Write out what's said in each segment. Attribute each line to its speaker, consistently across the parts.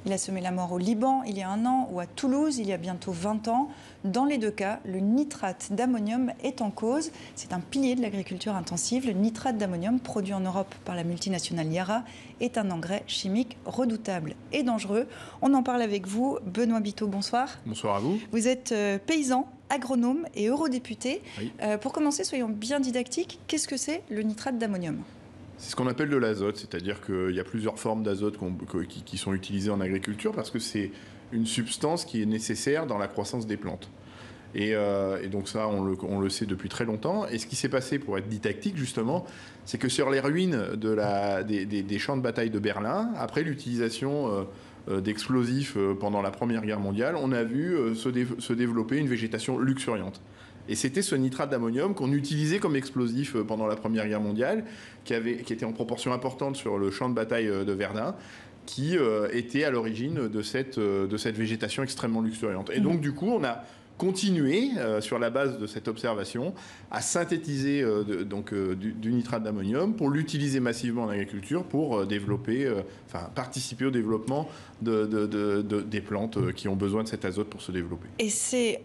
Speaker 1: Il a semé la mort au Liban il y a 1 an ou à Toulouse il y a bientôt 20 ans. Dans les 2 cas, le nitrate d'ammonium est en cause. C'est un pilier de l'agriculture intensive. Le nitrate d'ammonium, produit en Europe par la multinationale Yara, est un engrais chimique redoutable et dangereux. On en parle avec vous. Benoît Biteau, bonsoir.
Speaker 2: Bonsoir à vous.
Speaker 1: Vous êtes paysan, agronome et eurodéputé.
Speaker 2: Oui.
Speaker 1: Pour commencer, soyons bien didactiques. Qu'est-ce que c'est le nitrate d'ammonium ?
Speaker 2: C'est ce qu'on appelle de l'azote, c'est-à-dire qu'il y a plusieurs formes d'azote qui sont utilisées en agriculture parce que c'est une substance qui est nécessaire dans la croissance des plantes. Et donc ça, on le sait depuis très longtemps. Et ce qui s'est passé, pour être didactique justement, c'est que sur les ruines des champs de bataille de Berlin, après l'utilisation d'explosifs pendant la Première Guerre mondiale, on a vu se développer une végétation luxuriante. Et c'était ce nitrate d'ammonium qu'on utilisait comme explosif pendant la Première Guerre mondiale, qui était en proportion importante sur le champ de bataille de Verdun, qui était à l'origine de cette végétation extrêmement luxuriante. Et donc, du coup, on a continué, sur la base de cette observation, à synthétiser du nitrate d'ammonium pour l'utiliser massivement en agriculture pour participer au développement des plantes qui ont besoin de cet azote pour se développer.
Speaker 1: Et c'est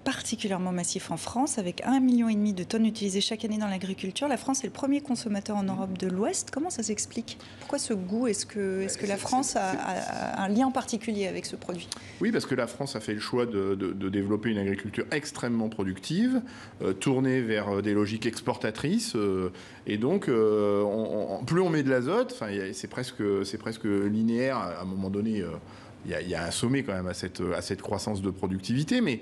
Speaker 1: particulièrement massif en France, avec 1,5 million de tonnes utilisées chaque année dans l'agriculture. La France est le premier consommateur en Europe de l'Ouest. Comment ça s'explique ? Pourquoi ce goût ? Est-ce que la France a un lien particulier avec ce produit ?
Speaker 2: Oui, parce que la France a fait le choix de développer une agriculture extrêmement productive, tournée vers des logiques exportatrices, et donc plus on met de l'azote, c'est presque linéaire. À un moment donné, il y a un sommet quand même à cette croissance de productivité, mais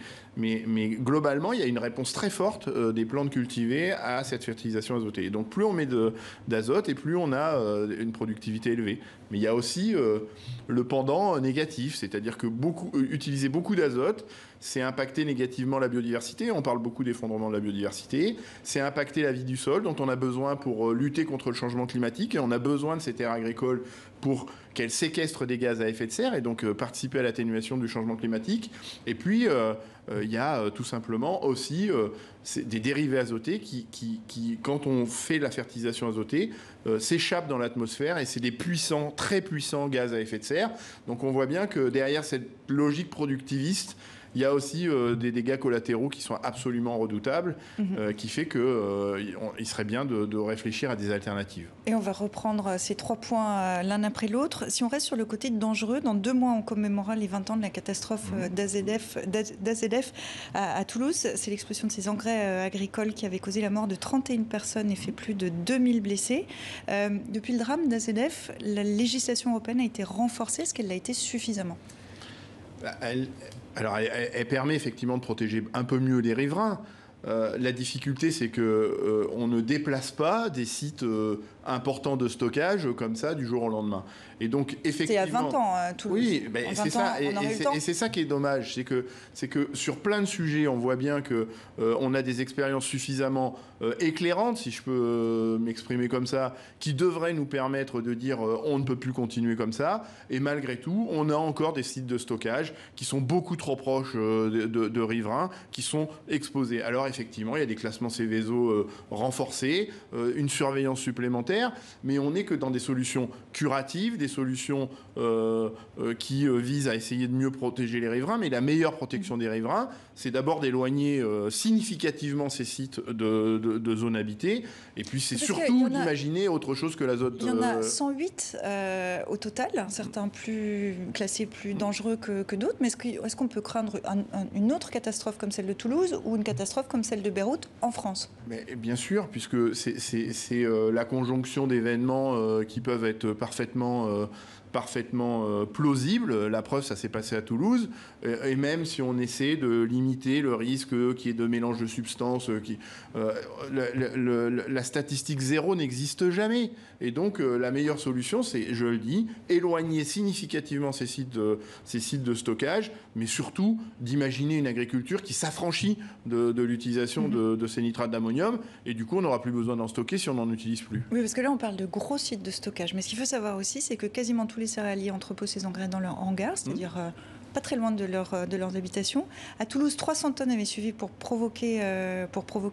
Speaker 2: globalement, il y a une réponse très forte des plantes cultivées à cette fertilisation azotée. Et donc, plus on met d'azote et plus on a une productivité élevée. Mais il y a aussi le pendant négatif, c'est-à-dire que utiliser beaucoup d'azote, c'est impacter négativement la biodiversité. On parle beaucoup d'effondrement de la biodiversité. C'est impacter la vie du sol, dont on a besoin pour lutter contre le changement climatique. Et on a besoin de ces terres agricoles pour qu'elles séquestrent des gaz à effet de serre et donc participer à l'atténuation du changement climatique. Et puis, il y a tout simplement aussi des dérivés azotés qui, quand on fait la fertilisation azotée, s'échappent dans l'atmosphère et c'est des très puissants gaz à effet de serre. Donc on voit bien que derrière cette logique productiviste, il y a aussi des dégâts collatéraux qui sont absolument redoutables, qui fait qu'il serait bien de réfléchir à des alternatives.
Speaker 1: Et on va reprendre ces 3 points l'un après l'autre. Si on reste sur le côté dangereux, dans 2 mois, on commémorera les 20 ans de la catastrophe d'AZF à Toulouse. C'est l'explosion de ces engrais agricoles qui avait causé la mort de 31 personnes et fait plus de 2000 blessés. Depuis le drame d'AZF, la législation européenne a été renforcée. Est-ce qu'elle l'a été suffisamment ?
Speaker 2: Elle permet effectivement de protéger un peu mieux les riverains. La difficulté, c'est que on ne déplace pas des sites importants de stockage comme ça du jour au lendemain. Et donc effectivement,
Speaker 1: c'est il y a 20 ans à Toulouse.
Speaker 2: Oui, c'est ça. Et c'est ça qui est dommage, c'est que sur plein de sujets, on voit bien que on a des expériences suffisamment éclairantes, si je peux m'exprimer comme ça, qui devraient nous permettre de dire on ne peut plus continuer comme ça. Et malgré tout, on a encore des sites de stockage qui sont beaucoup trop proches de riverains, qui sont exposés. Alors effectivement, il y a des classements Céveso renforcés, une surveillance supplémentaire, mais on n'est que dans des solutions curatives, des solutions qui visent à essayer de mieux protéger les riverains. Mais la meilleure protection des riverains, c'est d'abord d'éloigner significativement ces sites de zones habitées. Et puis c'est surtout d'imaginer autre chose que l'azote.
Speaker 1: Il y en a 108 au total, certains classés plus dangereux que d'autres. Mais est-ce qu'on peut craindre une autre catastrophe comme celle de Toulouse ou une catastrophe comme celle de Beyrouth en France ?
Speaker 2: Mais bien sûr, puisque c'est la conjonction d'événements qui peuvent être parfaitement plausible. La preuve, ça s'est passé à Toulouse. Et même si on essaie de limiter le risque qu'il y ait de mélange de substances, la statistique zéro n'existe jamais. Et donc, la meilleure solution, c'est, je le dis, éloigner significativement ces sites de stockage, mais surtout d'imaginer une agriculture qui s'affranchit de l'utilisation de ces nitrates d'ammonium. Et du coup, on n'aura plus besoin d'en stocker si on n'en utilise plus.
Speaker 1: Oui, parce que là, on parle de gros sites de stockage. Mais ce qu'il faut savoir aussi, c'est que quasiment tous les céréaliers entreposent ces engrais dans leur hangar, c'est-à-dire pas très loin de leurs habitations. À Toulouse, 300 tonnes avaient suffi pour provoquer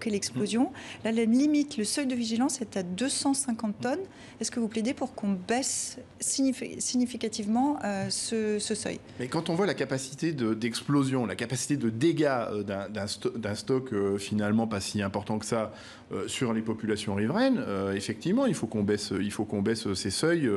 Speaker 1: l'explosion. Là, la limite, le seuil de vigilance est à 250 tonnes. Est-ce que vous plaidez pour qu'on baisse significativement ce seuil?
Speaker 2: Mais quand on voit la capacité d'explosion, la capacité de dégâts d'un stock finalement pas si important que ça sur les populations riveraines, effectivement, il faut qu'on baisse ces seuils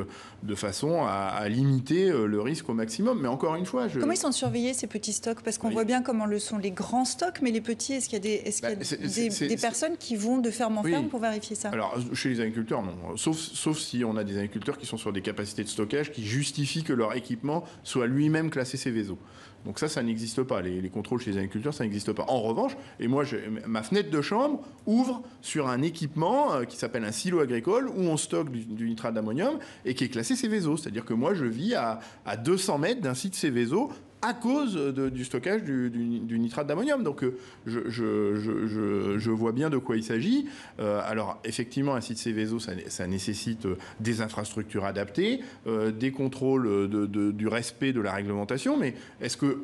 Speaker 2: de façon à limiter le risque au maximum. Mais encore une fois,
Speaker 1: comment ils sont surveillés ces petits stocks? Parce qu'on voit bien comment le sont les grands stocks, mais les petits, est-ce qu'il y a des personnes qui vont de ferme en ferme pour vérifier ça?
Speaker 2: Alors, chez les agriculteurs, non. Sauf si on a des agriculteurs qui sont sur des capacités de stockage qui justifient que leur équipement soit lui-même classé Céveso. Donc ça n'existe pas. Les contrôles chez les agriculteurs, ça n'existe pas. En revanche, et moi, ma fenêtre de chambre ouvre sur un équipement qui s'appelle un silo agricole où on stocke du nitrate d'ammonium et qui est classé Céveso. C'est-à-dire que moi, je vis à 200 mètres d'un site Céveso à cause du stockage du nitrate d'ammonium. Donc je vois bien de quoi il s'agit. Alors effectivement, un site Céveso, ça nécessite des infrastructures adaptées, des contrôles du respect de la réglementation, mais est-ce que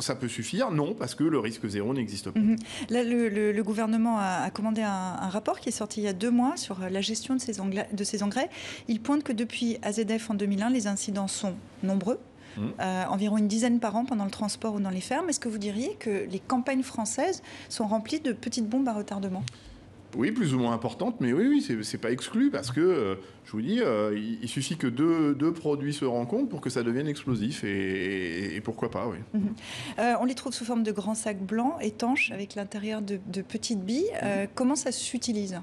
Speaker 2: ça peut suffire? Non, parce que le risque zéro n'existe pas.
Speaker 1: Là, le gouvernement a commandé un rapport qui est sorti il y a 2 mois sur la gestion de ces engrais. Il pointe que depuis AZF en 2001, les incidents sont nombreux. Environ une dizaine par an pendant le transport ou dans les fermes. Est-ce que vous diriez que les campagnes françaises sont remplies de petites bombes à retardement?
Speaker 2: Oui, plus ou moins importantes, mais oui, c'est pas exclu parce que, je vous dis, il suffit que deux produits se rencontrent pour que ça devienne explosif et pourquoi pas, oui.
Speaker 1: On les trouve sous forme de grands sacs blancs, étanches, avec l'intérieur de petites billes. Comment ça s'utilise?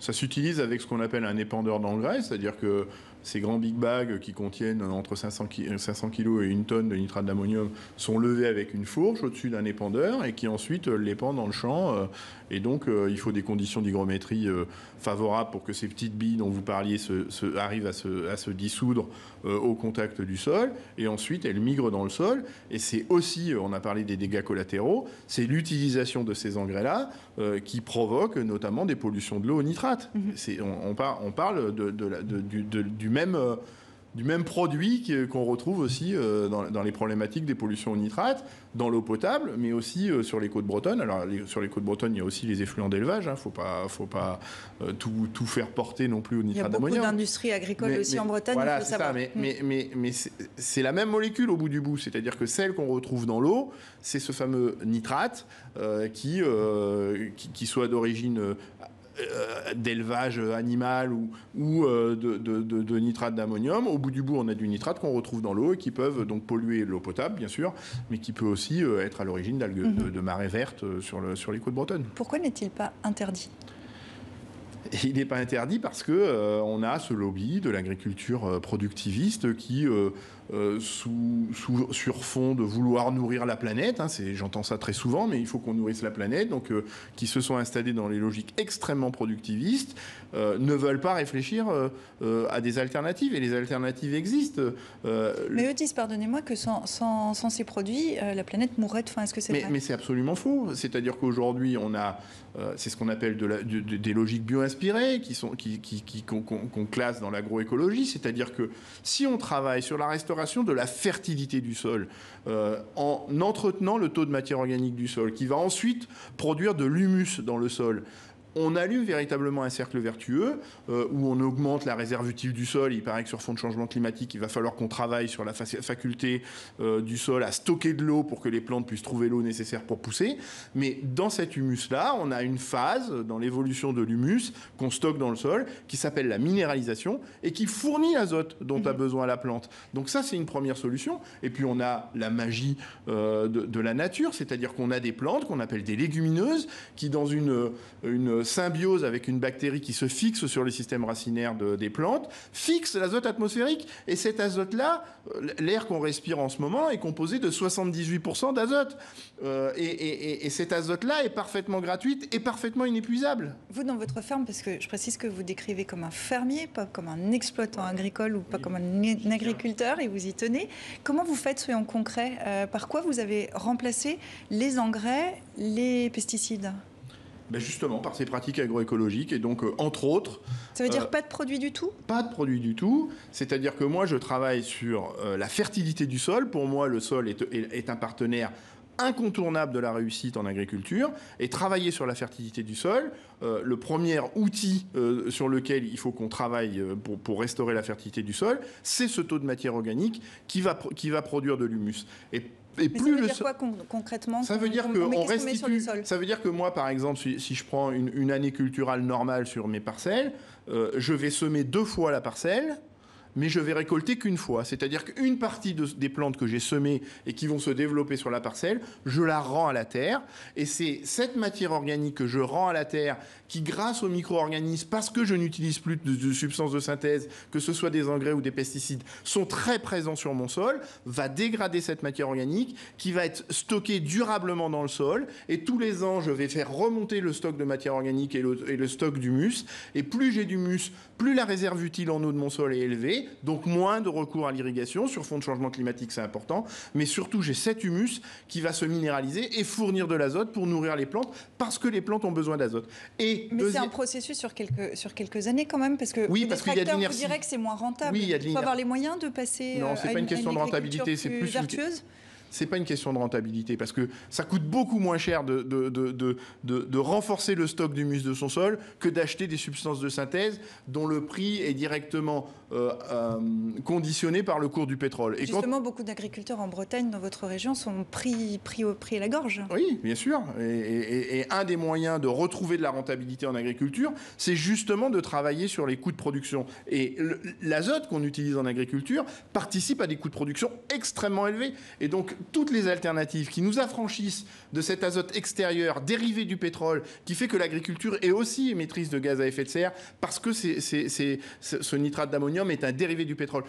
Speaker 2: Ça s'utilise avec ce qu'on appelle un épandeur d'engrais, c'est-à-dire que ces grands big bags qui contiennent entre 500 kg et 1 tonne de nitrate d'ammonium sont levés avec une fourche au-dessus d'un épandeur et qui ensuite l'épandent dans le champ. Et donc, il faut des conditions d'hygrométrie favorables pour que ces petites billes dont vous parliez arrivent à se dissoudre au contact du sol. Et ensuite, elles migrent dans le sol. Et c'est aussi, on a parlé des dégâts collatéraux, c'est l'utilisation de ces engrais-là qui provoque notamment des pollutions de l'eau au nitrate. On parle du même produit qu'on retrouve aussi dans les problématiques des pollutions au nitrate, dans l'eau potable, mais aussi sur les côtes bretonnes. Alors, sur les côtes bretonnes, il y a aussi les effluents d'élevage. Faut pas tout faire porter non plus au nitrate d'ammonium.
Speaker 1: Il y a beaucoup d'industries agricoles aussi en Bretagne,
Speaker 2: voilà,
Speaker 1: il faut savoir.
Speaker 2: Mais c'est la même molécule au bout du bout. C'est-à-dire que celle qu'on retrouve dans l'eau, c'est ce fameux nitrate qui soit d'origine d'élevage animal ou de nitrate d'ammonium. Au bout du bout, on a du nitrate qu'on retrouve dans l'eau et qui peuvent donc polluer l'eau potable, bien sûr, mais qui peut aussi être à l'origine d'algues de marée verte sur les côtes bretonnes.
Speaker 1: Pourquoi n'est-il pas interdit ?
Speaker 2: Il n'est pas interdit parce que on a ce lobby de l'agriculture productiviste qui, sur fond de vouloir nourrir la planète, j'entends ça très souvent, mais il faut qu'on nourrisse la planète, donc qui se sont installés dans les logiques extrêmement productivistes, ne veulent pas réfléchir à des alternatives, et les alternatives existent.
Speaker 1: Mais eux disent, pardonnez-moi, que sans ces produits, la planète mourrait de faim. Est-ce que c'est vrai ?
Speaker 2: Mais c'est absolument faux. C'est-à-dire qu'aujourd'hui, on a, c'est ce qu'on appelle des logiques bio-inspirées qu'on classe dans l'agroécologie. C'est-à-dire que si on travaille sur la restauration de la fertilité du sol, en entretenant le taux de matière organique du sol, qui va ensuite produire de l'humus dans le sol, on allume véritablement un cercle vertueux où on augmente la réserve utile du sol. Il paraît que sur fond de changement climatique, il va falloir qu'on travaille sur la faculté du sol à stocker de l'eau pour que les plantes puissent trouver l'eau nécessaire pour pousser. Mais dans cet humus-là, on a une phase dans l'évolution de l'humus qu'on stocke dans le sol qui s'appelle la minéralisation et qui fournit l'azote dont a besoin la plante. Donc ça, c'est une première solution. Et puis on a la magie de la nature, c'est-à-dire qu'on a des plantes qu'on appelle des légumineuses qui, dans une symbiose avec une bactérie qui se fixe sur les systèmes racinaires des plantes, fixe l'azote atmosphérique. Et cet azote-là, l'air qu'on respire en ce moment est composé de 78% d'azote. Et cet azote-là est parfaitement gratuit et parfaitement inépuisable.
Speaker 1: Vous, dans votre ferme, parce que je précise que vous décrivez comme un fermier, pas comme un exploitant agricole ou pas comme un agriculteur, et vous y tenez. Comment vous faites, soyons concrets, par quoi vous avez remplacé les engrais, les pesticides ?
Speaker 2: Ben justement, par ces pratiques agroécologiques. Et donc, entre autres...
Speaker 1: Ça veut dire pas de produits du tout ?
Speaker 2: Pas de produits du tout. C'est-à-dire que moi, je travaille sur la fertilité du sol. Pour moi, le sol est un partenaire incontournable de la réussite en agriculture. Et travailler sur la fertilité du sol, le premier outil sur lequel il faut qu'on travaille pour restaurer la fertilité du sol, c'est ce taux de matière organique qui va produire de l'humus.
Speaker 1: Mais plus ça veut dire quoi concrètement ?
Speaker 2: Ça veut dire qu'on restitue. Ça veut dire que moi, par exemple, si je prends une année culturale normale sur mes parcelles, je vais semer 2 fois la parcelle, mais je vais récolter qu'une fois. C'est-à-dire qu'une partie des plantes que j'ai semées et qui vont se développer sur la parcelle, je la rends à la terre. Et c'est cette matière organique que je rends à la terre qui, grâce aux micro-organismes, parce que je n'utilise plus de substances de synthèse, que ce soit des engrais ou des pesticides, sont très présents sur mon sol, va dégrader cette matière organique qui va être stockée durablement dans le sol. Et tous les ans, je vais faire remonter le stock de matière organique et le stock d'humus. Et plus j'ai d'humus, plus la réserve utile en eau de mon sol est élevée. Donc moins de recours à l'irrigation. Sur fond de changement climatique, c'est important. Mais surtout, j'ai cet humus qui va se minéraliser et fournir de l'azote pour nourrir les plantes, parce que les plantes ont besoin d'azote.
Speaker 1: Mais c'est un processus sur quelques années quand même, parce que
Speaker 2: oui, parce qu'il y a de l'inertie.
Speaker 1: Vous direz que c'est moins rentable.
Speaker 2: Oui, il faut
Speaker 1: avoir les moyens de passer
Speaker 2: non, c'est pas une question de rentabilité,
Speaker 1: c'est plus vertueuse.
Speaker 2: C'est pas une question de rentabilité, parce que ça coûte beaucoup moins cher de renforcer le stock d'humus de son sol que d'acheter des substances de synthèse dont le prix est directement conditionné par le cours du pétrole.
Speaker 1: Et justement, beaucoup d'agriculteurs en Bretagne, dans votre région, sont pris à la gorge.
Speaker 2: Oui, bien sûr. Et un des moyens de retrouver de la rentabilité en agriculture, c'est justement de travailler sur les coûts de production. Et l'azote qu'on utilise en agriculture participe à des coûts de production extrêmement élevés. Et donc, toutes les alternatives qui nous affranchissent de cet azote extérieur dérivé du pétrole, qui fait que l'agriculture est aussi émettrice de gaz à effet de serre, parce que ce nitrate d'ammonium est un dérivé du pétrole.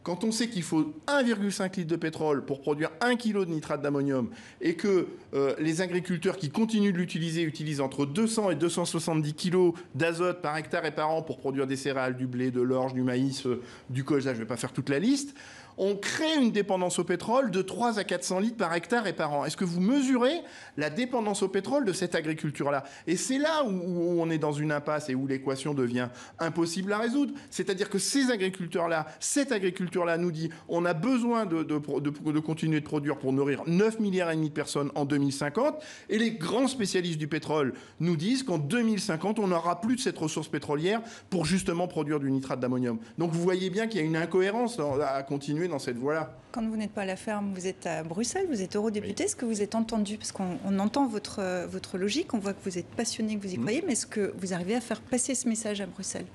Speaker 2: Quand on sait qu'il faut 1,5 litre de pétrole pour produire 1 kg de nitrate d'ammonium, et que les agriculteurs qui continuent de l'utiliser utilisent entre 200 et 270 kg d'azote par hectare et par an pour produire des céréales, du blé, de l'orge, du maïs, du colza, je ne vais pas faire toute la liste, on crée une dépendance au pétrole de 3 à 400 litres par hectare et par an. Est-ce que vous mesurez la dépendance au pétrole de cette agriculture-là ? Et c'est là où on est dans une impasse et où l'équation devient impossible à résoudre. C'est-à-dire que ces agriculteurs-là, cette agriculture-là nous dit on a besoin de continuer de produire pour nourrir 9,5 milliards de personnes en 2050. Et les grands spécialistes du pétrole nous disent qu'en 2050, on n'aura plus de cette ressource pétrolière pour justement produire du nitrate d'ammonium. Donc vous voyez bien qu'il y a une incohérence à continuer dans cette voie-là.
Speaker 1: Quand vous n'êtes pas à la ferme, vous êtes à Bruxelles, vous êtes eurodéputé. Oui. Est-ce que vous êtes entendu ? Parce qu'on entend votre logique, on voit que vous êtes passionné, que vous y croyez, mais est-ce que vous arrivez à faire passer ce message à Bruxelles ?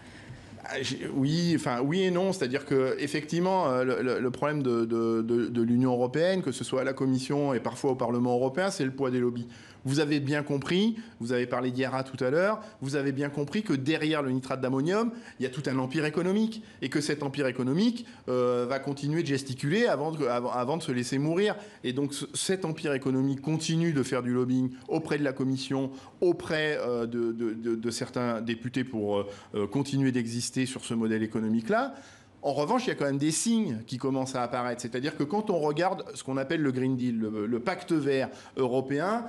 Speaker 2: Oui et non. C'est-à-dire qu'effectivement, le problème de l'Union européenne, que ce soit à la Commission et parfois au Parlement européen, c'est le poids des lobbies. Vous avez bien compris, vous avez parlé d'IARA tout à l'heure, vous avez bien compris que derrière le nitrate d'ammonium, il y a tout un empire économique. Et que cet empire économique va continuer de gesticuler avant de se laisser mourir. Et donc cet empire économique continue de faire du lobbying auprès de la Commission, auprès de certains députés pour continuer d'exister sur ce modèle économique-là. En revanche, il y a quand même des signes qui commencent à apparaître. C'est-à-dire que quand on regarde ce qu'on appelle le Green Deal, le pacte vert européen,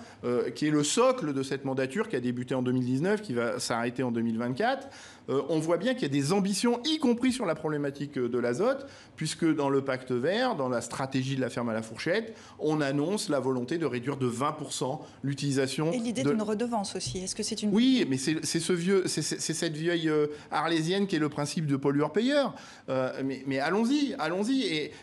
Speaker 2: qui est le socle de cette mandature qui a débuté en 2019, qui va s'arrêter en 2024, on voit bien qu'il y a des ambitions, y compris sur la problématique de l'azote, puisque dans le pacte vert, dans la stratégie de la ferme à la fourchette, on annonce la volonté de réduire de 20% l'utilisation... Et
Speaker 1: l'idée d'une redevance aussi. Est-ce que c'est une...
Speaker 2: Oui, mais c'est cette vieille arlésienne qui est le principe de pollueur-payeur. Mais allons-y.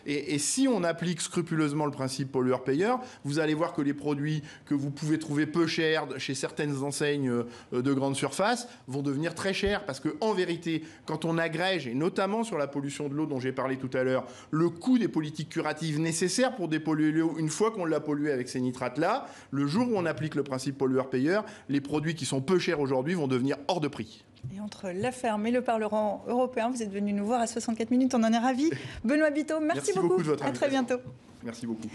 Speaker 2: Et si on applique scrupuleusement le principe pollueur-payeur, vous allez voir que les produits que vous pouvez trouver peu chers chez certaines enseignes de grande surface vont devenir très chers. Parce qu'en vérité, quand on agrège, et notamment sur la pollution de l'eau dont j'ai parlé tout à l'heure, le coût des politiques curatives nécessaires pour dépolluer l'eau, une fois qu'on l'a pollué avec ces nitrates-là, le jour où on applique le principe pollueur-payeur, les produits qui sont peu chers aujourd'hui vont devenir hors de prix.
Speaker 1: Et entre la ferme et le Parlement européen, vous êtes venu nous voir à 64 minutes, on en est ravis. Benoît Biteau, merci beaucoup.
Speaker 2: De votre
Speaker 1: à très bientôt.
Speaker 2: Merci beaucoup.